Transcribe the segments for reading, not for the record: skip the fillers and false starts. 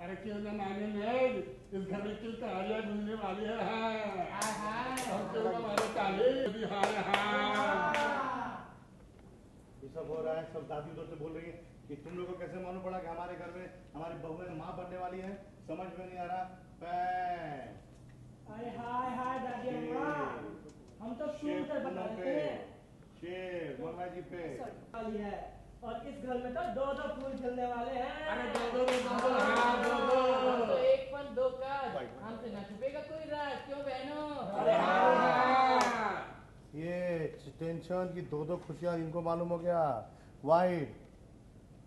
अरे क्यों न माने लोग, इस घर की तालियां गूंजने वाली है। हम क्यों न माने ताली भी हाय हाय। ये सब हो रहा है, सब दादी उधर से बोल रही है कि तुम लोगों को कैसे मालूम पड़ा कि हमारे घर में हमारी बहुएं माँ बनने वाली है? समझ में नहीं आ रहा। अरे हाय हाय दादी अम्मा, हम तो सुन कर बता रहे थे। शेर मंगा जी पे वाली है और इस घर में तो दो दो फूल खिलने वाले हैं। अरे दो तो एक फल दो का हमसे ना छुपेगा कोई राज, क्यों बहनों? ये टेंशन की दो दो खुशियां इनको मालूम हो गया। वाइट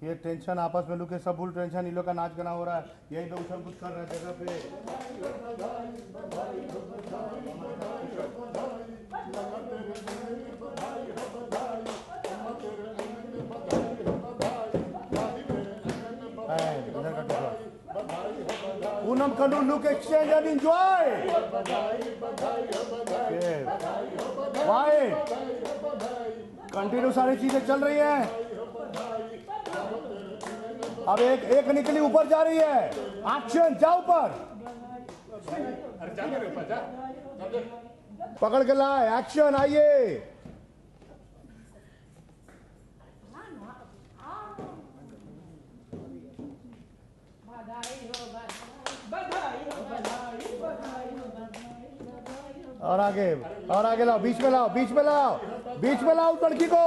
ये टेंशन आपस में लुके सब फुल टेंशन, इन लोग का नाच गाना हो रहा है, यही लोग उछल कूद कर रहे हैं जगह पे। Poonam Kandu look exchange and enjoy. White continue सारी चीजें चल रही हैं। अब एक निकली ऊपर जा रही है। एक्शन, जा ऊपर, पकड़ के लाए। एक्शन, आइए। और आगे लाओ, बीच में लाओ, बीच में लाओ, बीच में लाओ लड़की को,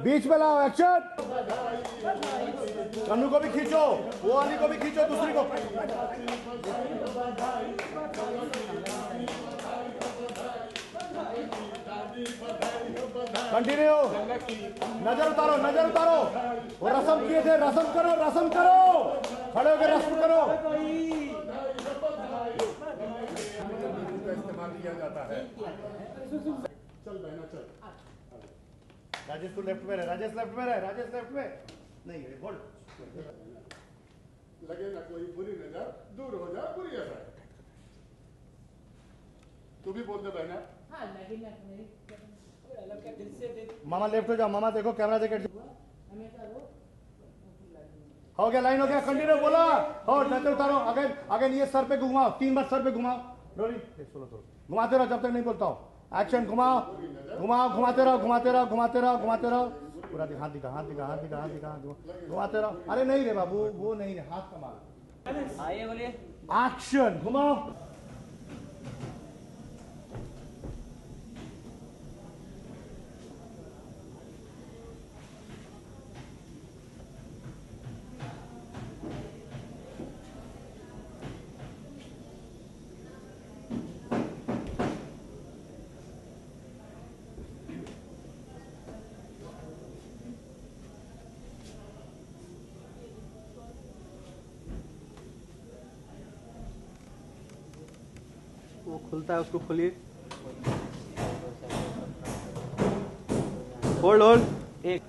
बीच में लाओ। एक्शन, कन्नू को भी खींचो, वो वाली को भी खींचो, दूसरी को। कंटिन्यू, नजर उतारो, नजर उतारो। वो रस्म किए थे, रस्म करो, रस्म करो, खड़े होकर रस्म करो। इस्तेमाल किया जाता है। चल बहना चल। राजेश तू लेफ्ट में रहे, राजेश लेफ्ट में रहे, राजेश लेफ्ट में नहीं है। होल्ड, लगे ना कोई बुरी नजर, दूर हो जा बुरी असर। तू भी बोल दे बहना। हाँ लगी ना मेरी दिल से मामा लेफ्ट हो जाओ, मामा देखो कैमरा देखे। हो गया, लाइन हो गया, कंटिन्यू बोला। और नजर उतारो, आगे ये सर पे घुमाओ, 3 बार सर पे घुमाओ। रोली घुमाते रहो जब तक नहीं बोलता हूँ। एक्शन, घुमाओ घुमाओ, घुमाते रहो, घुमाते रहो, घुमाते रहो, घुमाते रहो। पूरा हाथ दिखा, हाथ दिखा, हाथ दिखा, हाथ दिखा, घुमाते रहो। अरे नहीं रे बाबू, वो नहीं, हाथ कमाल। आइए बोलिए। एक्शन, घुमाओ। वो खुलता है, उसको खोलिए। होल्ड होल्ड, एक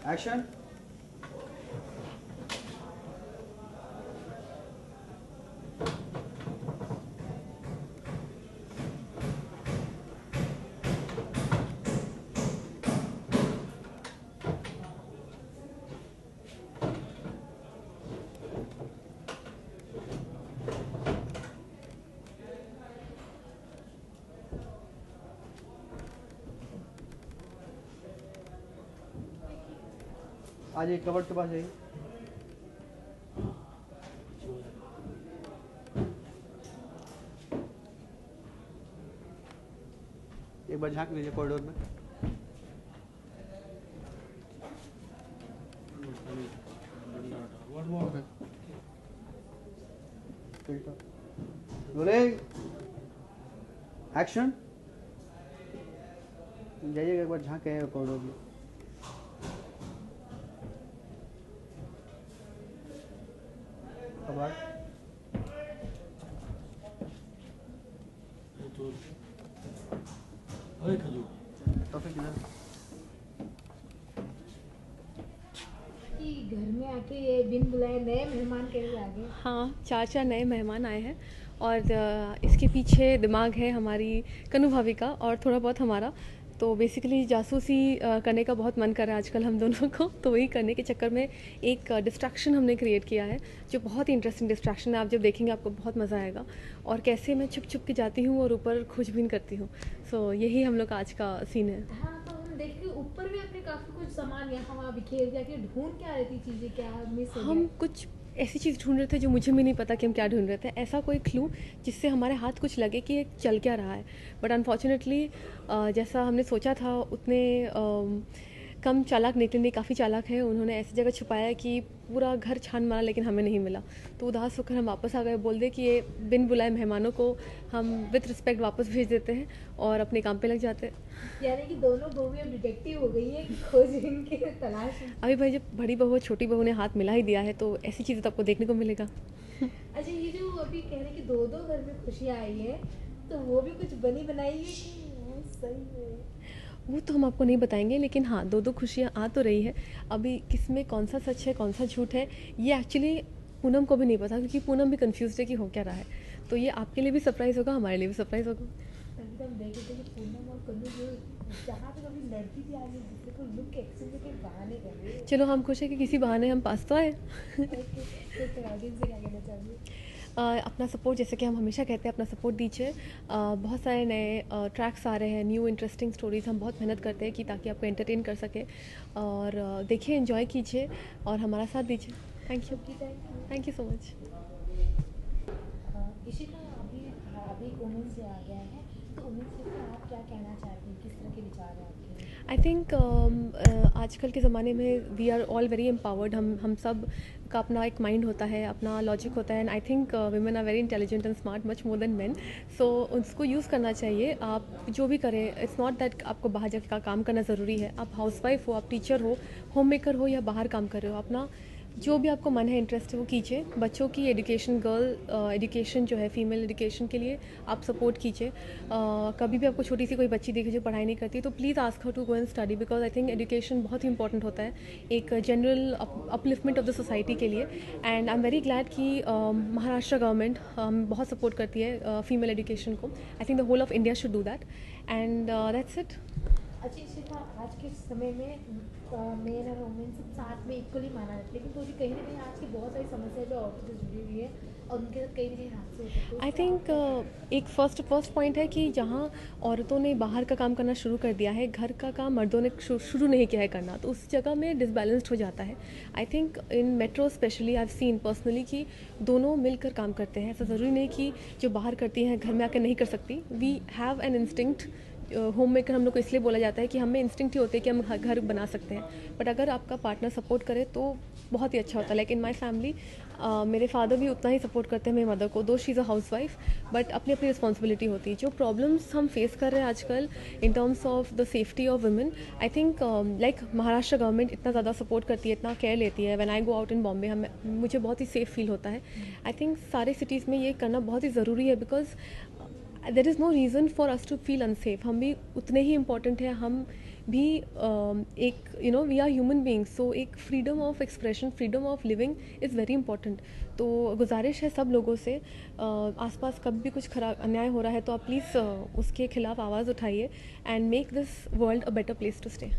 एक्शन। आज एक कबर्ड के पास जाइए। एक बार झांक लीजिए कॉरिडोर में। Rolling, action. जाइएगा एक बार झांके कॉरिडोर में। तो फिर किधर? घर में आके ये बिन बुलाए नए मेहमान कैसे आ गए? हाँ, 4 नए मेहमान आए हैं और इसके पीछे दिमाग है हमारी कन्नू भाभी का और थोड़ा बहुत हमारा। तो बेसिकली जासूसी करने का बहुत मन कर रहा है आजकल हम दोनों को, तो वही करने के चक्कर में एक डिस्ट्रैक्शन हमने क्रिएट किया है जो बहुत ही इंटरेस्टिंग डिस्ट्रैक्शन है। आप जब देखेंगे आपको बहुत मज़ा आएगा, और कैसे मैं छुप छुप के जाती हूँ और ऊपर खोजबीन करती हूँ। सो यही हम लोग का आज का सीन है। हाँ, तो हम देख के ऊपर भी अपने काफी कुछ सामान यहाँ वहाँ बिखेर दिया कि ढूंढ क्या रही थी चीजें, क्या मिस हो हम गया? कुछ ऐसी चीज़ ढूंढ रहे थे जो मुझे भी नहीं पता कि हम क्या ढूंढ रहे थे, ऐसा कोई क्लू जिससे हमारे हाथ कुछ लगे कि ये चल क्या रहा है। बट अनफॉर्चुनेटली जैसा हमने सोचा था उतने कम चालाक निकले नहीं, काफ़ी चालाक है। उन्होंने ऐसी जगह छुपाया कि पूरा घर छान मारा लेकिन हमें नहीं मिला। तो उदास होकर हम वापस आ गए, बोल दे कि ये बिन बुलाए मेहमानों को हम विथ रिस्पेक्ट वापस भेज देते हैं और अपने काम पे लग जाते हैं। यानी कि दोनों बहू अब डिटेक्टिव हो गई है कि खोजबीन के तलाश में। अभी भाई जब बड़ी बहू और छोटी बहू ने हाथ मिला ही दिया है तो ऐसी चीज़ें तो आपको देखने को मिलेगा। अच्छा, ये जो अभी कह रहे हैं कि दो दो घर में खुशियाँ आई है, तो वो भी कुछ बनी बनाई है कि वो सही है? वो तो हम आपको नहीं बताएंगे, लेकिन हाँ दो दो खुशियाँ आ तो रही है। अभी किस में कौन सा सच है कौन सा झूठ है ये एक्चुअली पूनम को भी नहीं पता, क्योंकि पूनम भी कंफ्यूज है कि हो क्या रहा है। तो ये आपके लिए भी सरप्राइज़ होगा, हमारे लिए भी सरप्राइज़ होगा। तभी तो हम देख रहे थे कि पूनम और कन्नू जो जहाँ पे कभी लड़की थी आज एक दूसरे को लुक एक्सचेंज के बहाने कर रही है। चलो हम खुश है कि किसी बहाने हम पास तो आए। तो ऑडियंस से क्या कहना चाहिए? अपना सपोर्ट, जैसे कि हम हमेशा कहते हैं, अपना सपोर्ट दीजिए। बहुत सारे नए ट्रैक्स आ रहे हैं, न्यू इंटरेस्टिंग स्टोरीज। हम बहुत मेहनत करते हैं कि ताकि आपको एंटरटेन कर सके, और देखिए, एंजॉय कीजिए और हमारा साथ दीजिए। Thank you, thank you so much. Ishika अभी वुमेन से आ गया है, तो वुमेन से आप क्या कहना चाहती हैं, किस तरह के विचार हैं आपके? आई थिंक आजकल के ज़माने में we are all very empowered. हम सब का अपना एक माइंड होता है, अपना लॉजिक होता है, and I think women are very intelligent and smart, much more than men. So उसको यूज़ करना चाहिए। आप जो भी करें, इट्स नॉट दैट आपको बाहर जाकर काम करना ज़रूरी है। आप हाउसवाइफ हो, आप टीचर हो, होम मेकर हो, या बाहर काम कर रहे हो, अपना जो भी आपको मन है, इंटरेस्ट है, वो कीजिए। बच्चों की एजुकेशन, गर्ल एजुकेशन जो है, फीमेल एजुकेशन के लिए आप सपोर्ट कीजिए। कभी भी आपको छोटी सी कोई बच्ची दिखे जो पढ़ाई नहीं करती, तो please ask her to go and study, because I think education बहुत ही इंपॉर्टेंट होता है एक general upliftment of the society के लिए। And I am very glad कि महाराष्ट्र गवर्नमेंट बहुत सपोर्ट करती है फीमेल एजुकेशन को। I think the whole of India should do that, and that's it. अच्छा इशिका, आज के समय में मेन और वुमेन सब साथ में इक्वली माना जाता है, लेकिन तो भी कहीं ना कहीं आज की बहुत सारी समस्या जो औरतों से जुड़ी हुई है और उनके साथ कहीं ना कहीं हादसे होते हैं। आई थिंक एक फर्स्ट पॉइंट है कि जहाँ औरतों ने बाहर का काम करना शुरू कर दिया है, घर का काम मर्दों ने शुरू नहीं किया है करना, तो उस जगह में डिसबैलेंस्ड हो जाता है। I think in metro specially I have seen personally कि दोनों मिलकर काम करते हैं। ऐसा ज़रूरी नहीं कि जो बाहर करती हैं घर में आकर नहीं कर सकती। We have an instinct. Home maker हम लोग को इसलिए बोला जाता है कि हमें इंस्टिंक्ट ही होते हैं कि हम घर बना सकते हैं, बट अगर आपका पार्टनर सपोर्ट करे तो बहुत ही अच्छा होता है। लाइक इन माई फैमिली मेरे फादर भी उतना ही सपोर्ट करते हैं मेरी मदर को, दो she is a house wife, but अपनी अपनी रिस्पॉन्सिबिलिटी होती है। जो प्रॉब्लम्स हम फेस कर रहे हैं आजकल in terms of the safety of women, I think like Maharashtra government इतना ज़्यादा सपोर्ट करती है, इतना केयर लेती है। When I go out in Bombay मुझे बहुत ही सेफ फील होता है। आई थिंक सारे सिटीज़ में ये करना बहुत ही ज़रूरी है, because there is no reason for us to feel unsafe. हम भी उतने ही इम्पॉर्टेंट हैं, हम भी एक we are human beings, so एक freedom of expression, freedom of living is very important. तो गुजारिश है सब लोगों से, आसपास कभी भी कुछ खराब अन्याय हो रहा है तो आप प्लीज़ उसके खिलाफ आवाज़ उठाइए and make this world a better place to stay.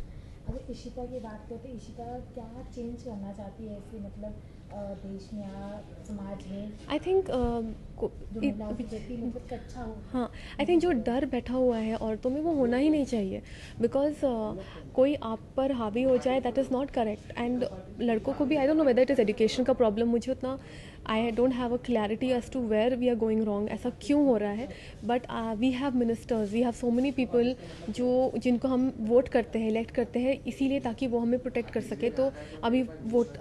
अगर इशिका की बात करते हैं, इशिका क्या चेंज करना चाहती है ऐसे, मतलब देश में या समाज में? आई थिंक जो महिलाओं के प्रति मतलब अच्छा हो। हाँ, आई थिंक जो डर बैठा हुआ है औरतों में वो होना ही नहीं चाहिए, बिकॉज कोई आप पर हावी हो जाए that is not correct. And लड़कों को भी, I don't know whether it is education का प्रॉब्लम, मुझे उतना I don't have a clarity as to where we are going wrong, ऐसा क्यों हो रहा है। But we have ministers, we have so many people जिनको हम वोट करते हैं, इलेक्ट करते हैं इसीलिए ताकि वो हमें प्रोटेक्ट कर सके। तो अभी वोट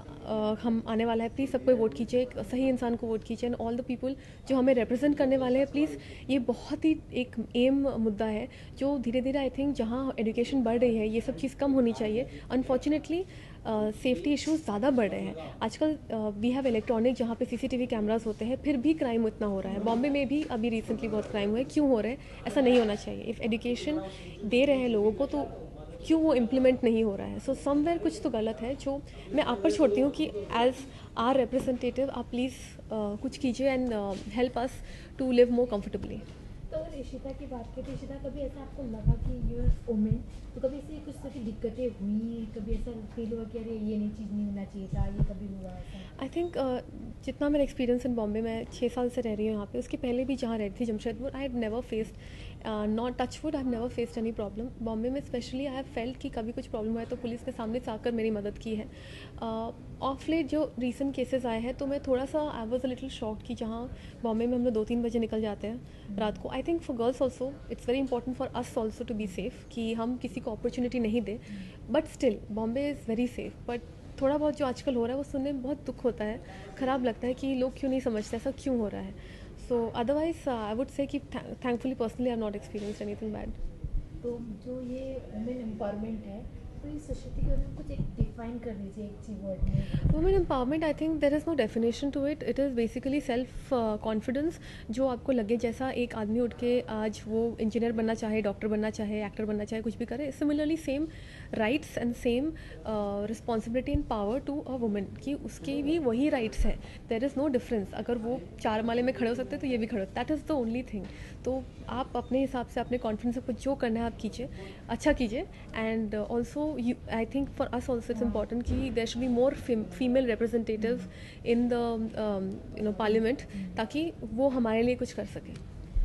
हम आने वाला है, प्लीज़ सबको वोट कीजिए, एक सही इंसान को वोट कीजिए, एंड ऑल द पीपल जो हमें रिप्रेजेंट करने वाले हैं, प्लीज़। ये बहुत ही एक एम मुद्दा है जो धीरे धीरे आई थिंक जहाँ एजुकेशन बढ़ रही है ये सब चीज़ कम होनी चाहिए। अनफॉर्चुनेटली सेफ्टी इश्यूज ज़्यादा बढ़ रहे हैं आजकल। वी हैव इलेक्ट्रॉनिक जहाँ पे CCTV कैमराज होते हैं, फिर भी क्राइम इतना हो रहा है। बॉम्बे में भी अभी रिसेंटली बहुत क्राइम हुए, क्यों हो रहे हैं? ऐसा नहीं होना चाहिए। इफ़ एजुकेशन दे रहे हैं लोगों को तो क्यों वो इम्प्लीमेंट नहीं हो रहा है? सो समवेयर कुछ तो गलत है, जो मैं आप पर छोड़ती हूँ कि एज आर रिप्रेजेंटेटिव आप प्लीज़ कुछ कीजिए and help us to live more comfortably. तो अगर इशिता की बात करें तो इशिता कभी ऐसा आपको लगा कि यू आर वुमेन, तो कभी ऐसी कुछ तरह की दिक्कतें हुई, कभी ऐसा फील हुआ कि अरे ये नहीं चीज़ नहीं होना चाहिए था, ये कभी हुआ ऐसा? आई थिंक जितना मेरा एक्सपीरियंस इन बॉम्बे में 6 साल से रह रही हूँ यहाँ पे, उसके पहले भी जहाँ रहती थी Jamshedpur, I have never faced not touchwood, I have never faced any problem. Bombay में स्पेशली आई हैव फेल्ट कि कभी कुछ प्रॉब्लम हुआ है तो पुलिस ने सामने से आकर मेरी मदद की है। ऑफ लेट जो रीसेंट केसेस आए हैं तो मैं थोड़ा सा I was a little shocked कि जहाँ बॉम्बे में हम लोग 2-3 बजे निकल जाते हैं रात को। I think for girls also it's very important for us also to be safe कि हम किसी को अपॉर्चुनिटी नहीं दें, but still Bombay is very safe. But थोड़ा बहुत जो आजकल हो रहा है वो सुनने में बहुत दुख होता है, ख़राब लगता है कि लोग क्यों नहीं समझते ऐसा क्यों हो रहा है। सो अदरवाइज आई वुड से कि thankfully personally I have not experienced anything bad. तो जो ये वुमेन एम्पावरमेंट है, तो इस सोसाइटी के बारे में कुछ एक डिफाइन कर दीजिए एक चीज वर्ड में। Women empowerment, I think there is no definition to it. It is basically self confidence. जो आपको लगे, जैसा एक आदमी उठ के आज वो इंजीनियर बनना चाहे, डॉक्टर बनना चाहे, एक्टर बनना चाहे, कुछ भी करे, similarly same rights and same responsibility and power to a women कि उसके भी वही राइट्स है। There is no difference. अगर वो 4 माले में खड़े हो सकते हैं तो ये भी खड़े हो, that is the only thing. तो आप अपने हिसाब से अपने कॉन्फिडेंस से कुछ जो करना है आप कीजिए, अच्छा कीजिए। And also I think for us also it's important कि there should be more female representatives in the parliament, ताकि वो हमारे लिए कुछ कर सकें।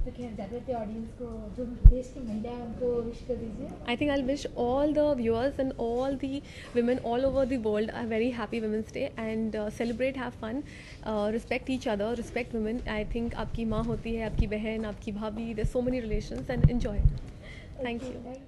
तो खैर ज़्यादातर ऑडियंस को, जो देश की महिला है उनको विश कर दीजिए। I think I'll wish all the viewers and all the women all over the world a very happy Women's Day and celebrate, have fun, respect each other, respect women. I think आपकी माँ होती है, आपकी बहन, आपकी भाभी, there's so many relations and enjoy. Thank you.